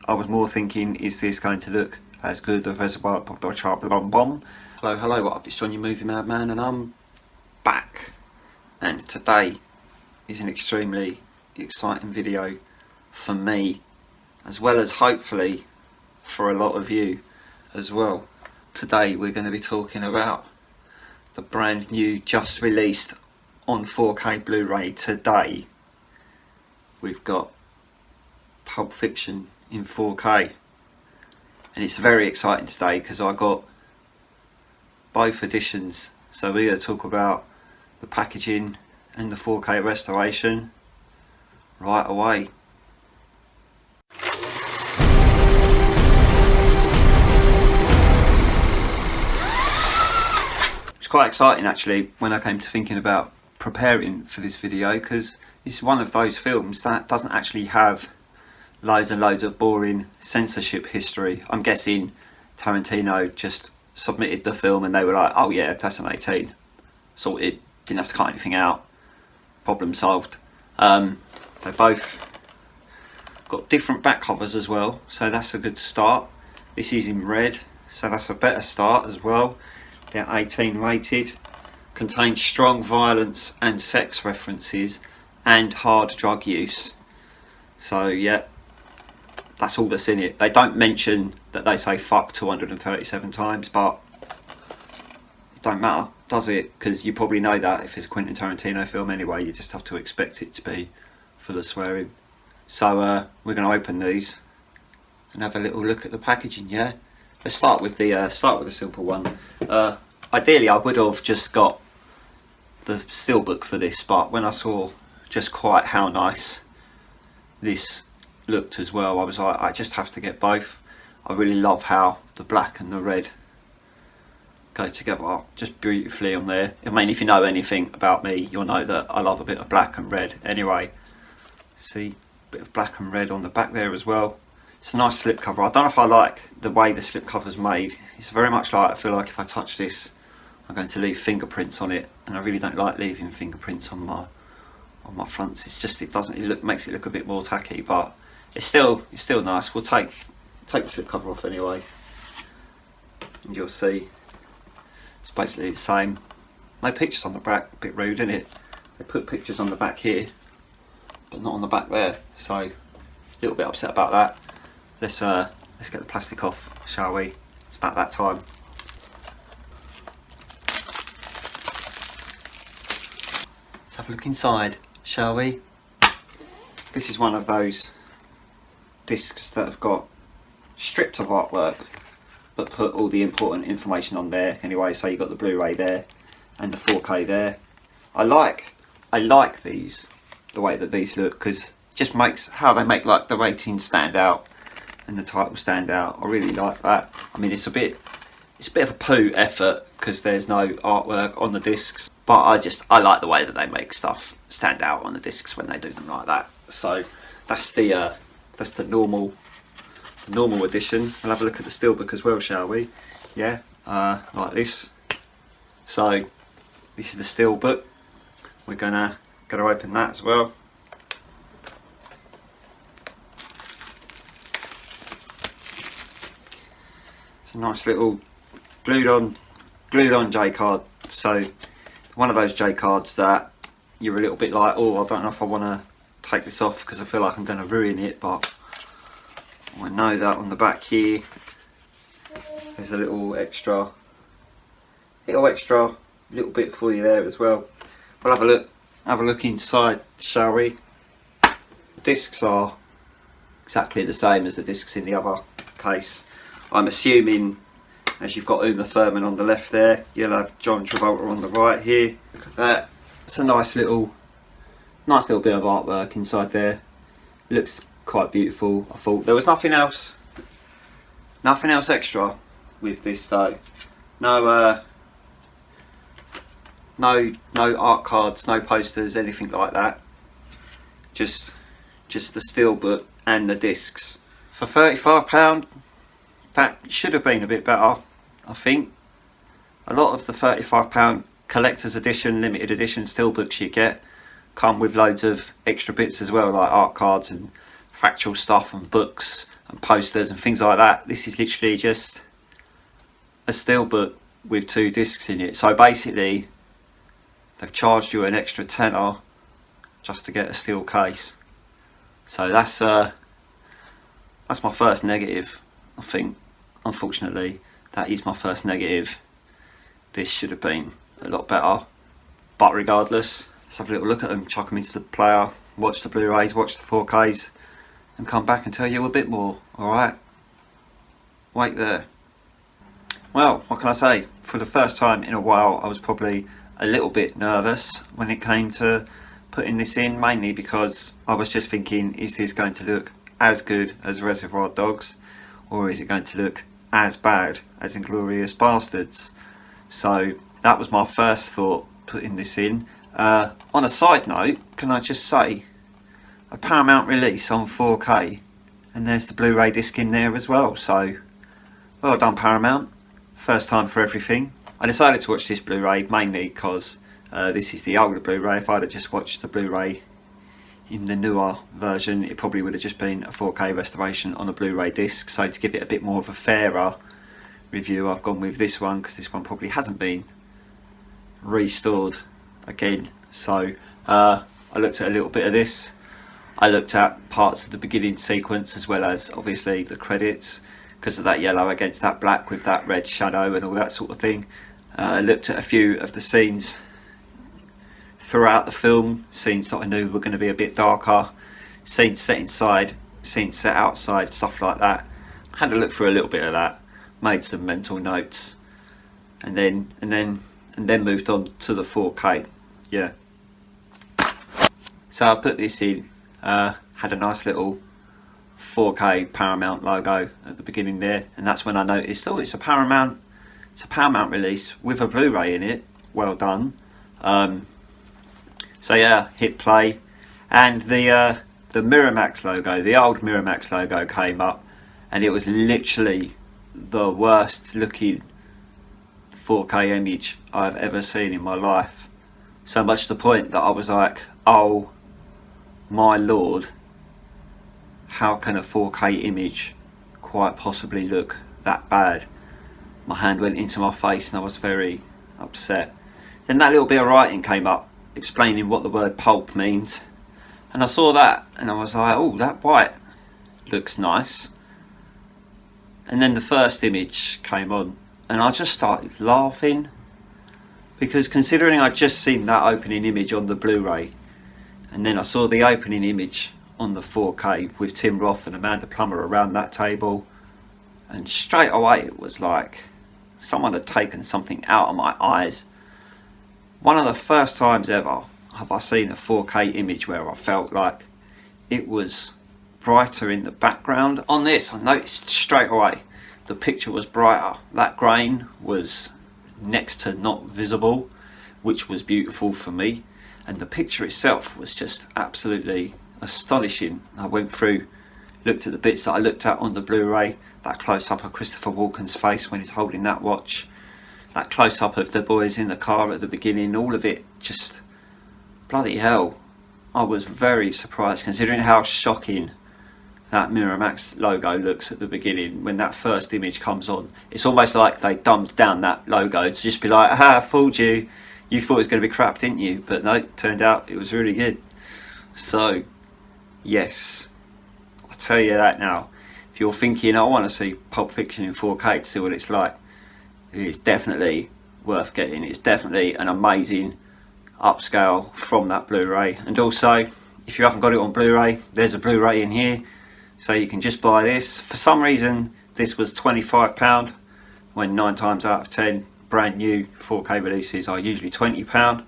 I was more thinking, is this going to look as good as Reservoir Bomb? Hello, what up? It's John, your movie madman, and I'm back. And today is an extremely exciting video for me, as well as hopefully for a lot of you as well. Today we're going to be talking about the brand new, just released on 4K Blu-ray today. We've got Pulp Fiction in 4K, and it's very exciting today because I got both editions. So we're going to talk about the packaging and the 4K restoration right away. It's quite exciting actually when I came to thinking about preparing for this video, because this is one of those films that doesn't actually have loads and loads of boring censorship history. I'm guessing Tarantino just submitted the film and they were like, oh yeah, that's an 18. Sorted, didn't have to cut anything out. Problem solved. They both got different back covers as well, so that's a good start. This is in red, so that's a better start as well. They're 18 rated, contains strong violence and sex references and hard drug use. So yeah, that's all that's in it. They don't mention that they say fuck 237 times, but it don't matter, does it? Because you probably know that if it's a Quentin Tarantino film anyway, you just have to expect it to be full of swearing. So we're going to open these and have a little look at the packaging. Yeah, let's start with the simple one. Ideally, I would have just got the steelbook for this, but when I saw just quite how nice this looked as well, I was like, I just have to get both. I really love how the black and the red go together just beautifully on there. I mean, if you know anything about me, you'll know that I love a bit of black and red anyway. See, a bit of black and red on the back there as well. It's a nice slipcover. I don't know if I like the way the slipcover's made. It's very much like, I feel like if I touch this, I'm going to leave fingerprints on it, and I really don't like leaving fingerprints on my fronts. It's just, makes it look a bit more tacky, but it's still nice. We'll take the slipcover off anyway, and you'll see it's basically the same. No pictures on the back, a bit rude, isn't it? They put pictures on the back here, but not on the back there, so a little bit upset about that. Let's get the plastic off, shall we? It's about that time. Let's have a look inside, shall we? This is one of those discs that have got stripped of artwork but put all the important information on there anyway. So you've got the Blu-ray there and the 4K there. I like these, the way that these look, because it just makes how they make like the ratings stand out and the title stand out. I really like that. I mean, it's a bit of a poo effort because there's no artwork on the discs, but I like the way that they make stuff stand out on the discs when they do them like that. So that's the normal edition. We'll have a look at the steelbook as well, shall we? Yeah, like this. So this is the steelbook. We're gonna open that as well. It's a nice little glued on J card. So one of those J cards that you're a little bit like, oh, I don't know if I want to take this off because I feel like I'm going to ruin it, but I know that on the back here there's a little extra little bit for you there as well. We'll have a look inside, shall we? The discs are exactly the same as the discs in the other case. I'm assuming, as you've got Uma Thurman on the left there, you'll have John Travolta on the right here. Look at that. It's a nice little bit of artwork inside there. Looks quite beautiful. I thought there was nothing else extra with this though. No art cards, no posters, anything like that. Just the steelbook and the discs. For £35, that should have been a bit better, I think. A lot of the £35 collector's edition, limited edition steelbooks you get come with loads of extra bits as well, like art cards and factual stuff and books and posters and things like that. This is literally just a steelbook with 2 discs in it. So basically they've charged you an extra tenner just to get a steel case. So that's my first negative. I think, unfortunately, that is my first negative. This should have been a lot better, but regardless, let's have a little look at them, chuck them into the player, watch the Blu-rays, watch the 4Ks, and come back and tell you a bit more. Alright, wait there. Well, what can I say? For the first time in a while, I was probably a little bit nervous when it came to putting this in, mainly because I was just thinking, is this going to look as good as Reservoir Dogs, or is it going to look as bad as Inglourious Bastards? So that was my first thought putting this in. On a side note, can I just say, a Paramount release on 4K, and there's the Blu-ray disc in there as well, so well done Paramount, first time for everything. I decided to watch this Blu-ray mainly because this is the older Blu-ray. If I'd have just watched the Blu-ray in the newer version, it probably would have just been a 4K restoration on a Blu-ray disc. So to give it a bit more of a fairer review, I've gone with this one because this one probably hasn't been restored again. So I looked at a little bit of this. I looked at parts of the beginning sequence as well as obviously the credits, because of that yellow against that black with that red shadow and all that sort of thing. I looked at a few of the scenes throughout the film, scenes that I knew were going to be a bit darker, scenes set inside, scenes set outside, stuff like that. Had a look through a little bit of that, made some mental notes, and then moved on to the 4K. Yeah. So I put this in, had a nice little 4K Paramount logo at the beginning there, and that's when I noticed, oh, it's a Paramount release with a Blu-ray in it. Well done. So yeah, hit play, and the Miramax logo, the old Miramax logo came up, and it was literally the worst looking 4K image I've ever seen in my life. So much to the point that I was like, oh my lord, how can a 4K image quite possibly look that bad? My hand went into my face and I was very upset. Then that little bit of writing came up explaining what the word pulp means, and I saw that and I was like, oh, that white looks nice. And then the first image came on and I just started laughing, because considering I'd just seen that opening image on the Blu-ray, and then I saw the opening image on the 4K with Tim Roth and Amanda Plummer around that table, and straight away it was like someone had taken something out of my eyes. One of the first times ever have I seen a 4K image where I felt like it was brighter in the background. On this I noticed straight away the picture was brighter. That grain was next to not visible, which was beautiful for me, and the picture itself was just absolutely astonishing. I went through, looked at the bits that I looked at on the Blu-ray, that close-up of Christopher Walken's face when he's holding that watch, that close-up of the boys in the car at the beginning, all of it just, bloody hell, I was very surprised considering how shocking that Miramax logo looks at the beginning when that first image comes on. It's almost like they dumbed down that logo to just be like, aha, I fooled you, you thought it was going to be crap, didn't you? But no, it turned out it was really good. So yes, I'll tell you that now. If you're thinking, I want to see Pulp Fiction in 4K to see what it's like, it is definitely worth getting. It's definitely an amazing upscale from that Blu-ray. And also, if you haven't got it on Blu-ray, there's a Blu-ray in here, so you can just buy this. For some reason, this was £25, when 9 times out of 10 brand new 4K releases are usually £20.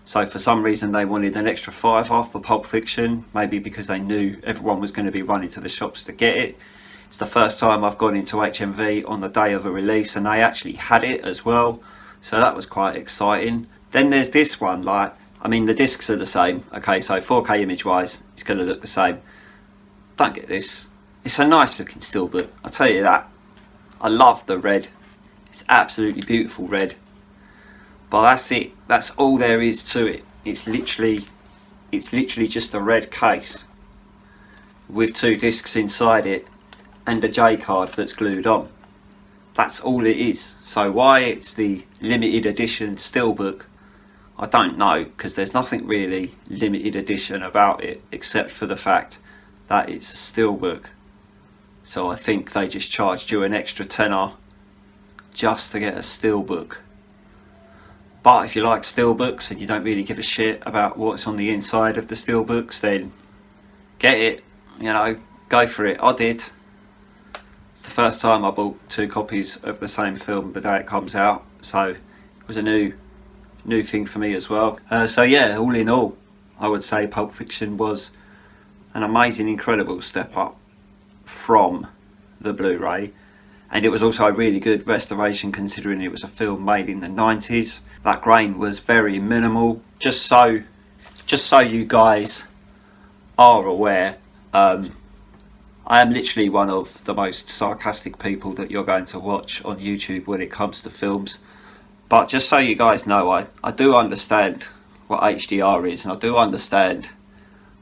So for some reason they wanted an extra £5 for Pulp Fiction, maybe because they knew everyone was going to be running to the shops to get it. It's the first time I've gone into HMV on the day of a release and they actually had it as well, so that was quite exciting. Then there's this one, like, I mean the discs are the same, okay, so 4K image wise it's going to look the same. Don't get this, it's a nice looking steelbook, I'll tell you that. I love the red, it's absolutely beautiful red. But that's it, that's all there is to it. It's literally just a red case with 2 discs inside it, and a J card that's glued on. That's all it is. So why it's the limited edition steelbook, I don't know, because there's nothing really limited edition about it except for the fact that it's a steelbook. So I think they just charged you an extra tenner just to get a steelbook. But if you like steelbooks and you don't really give a shit about what's on the inside of the steelbooks, then get it, you know, go for it. I did. It's the first time I bought 2 copies of the same film the day it comes out, so it was a new thing for me as well. So yeah, all in all, I would say Pulp Fiction was an amazing, incredible step up from the Blu-ray, and it was also a really good restoration considering it was a film made in the 90s. That grain was very minimal. Just so you guys are aware, I am literally one of the most sarcastic people that you're going to watch on YouTube when it comes to films. But just so you guys know, I do understand what HDR is, and I do understand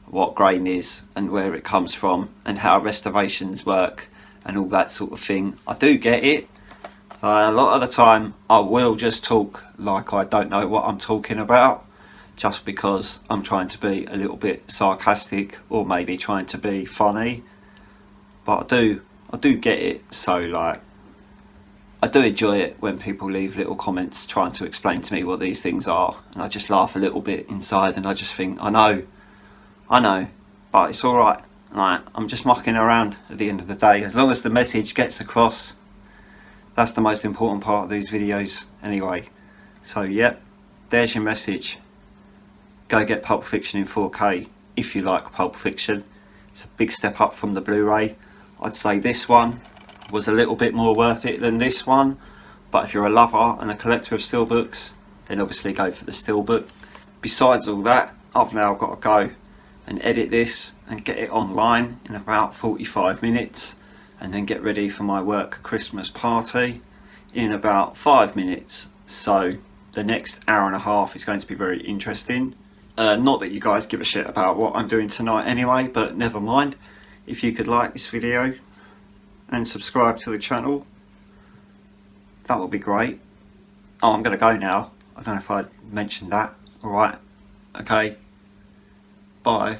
what grain is and where it comes from and how restorations work and all that sort of thing. I do get it. A lot of the time I will just talk like I don't know what I'm talking about, just because I'm trying to be a little bit sarcastic or maybe trying to be funny. But I do get it. So like, I do enjoy it when people leave little comments trying to explain to me what these things are, and I just laugh a little bit inside and I just think, I know, but it's alright. Like, I'm just mucking around at the end of the day. As long as the message gets across, that's the most important part of these videos anyway. So yep, there's your message. Go get Pulp Fiction in 4K if you like Pulp Fiction. It's a big step up from the Blu-ray. I'd say this one was a little bit more worth it than this one, but if you're a lover and a collector of steelbooks, then obviously go for the steelbook. Besides all that, I've now got to go and edit this and get it online in about 45 minutes, and then get ready for my work Christmas party in about 5 minutes. So the next hour and a half is going to be very interesting. Not that you guys give a shit about what I'm doing tonight anyway, but never mind. If you could like this video and subscribe to the channel, that would be great. Oh, I'm going to go now. I don't know if I mentioned that. Alright, okay, bye.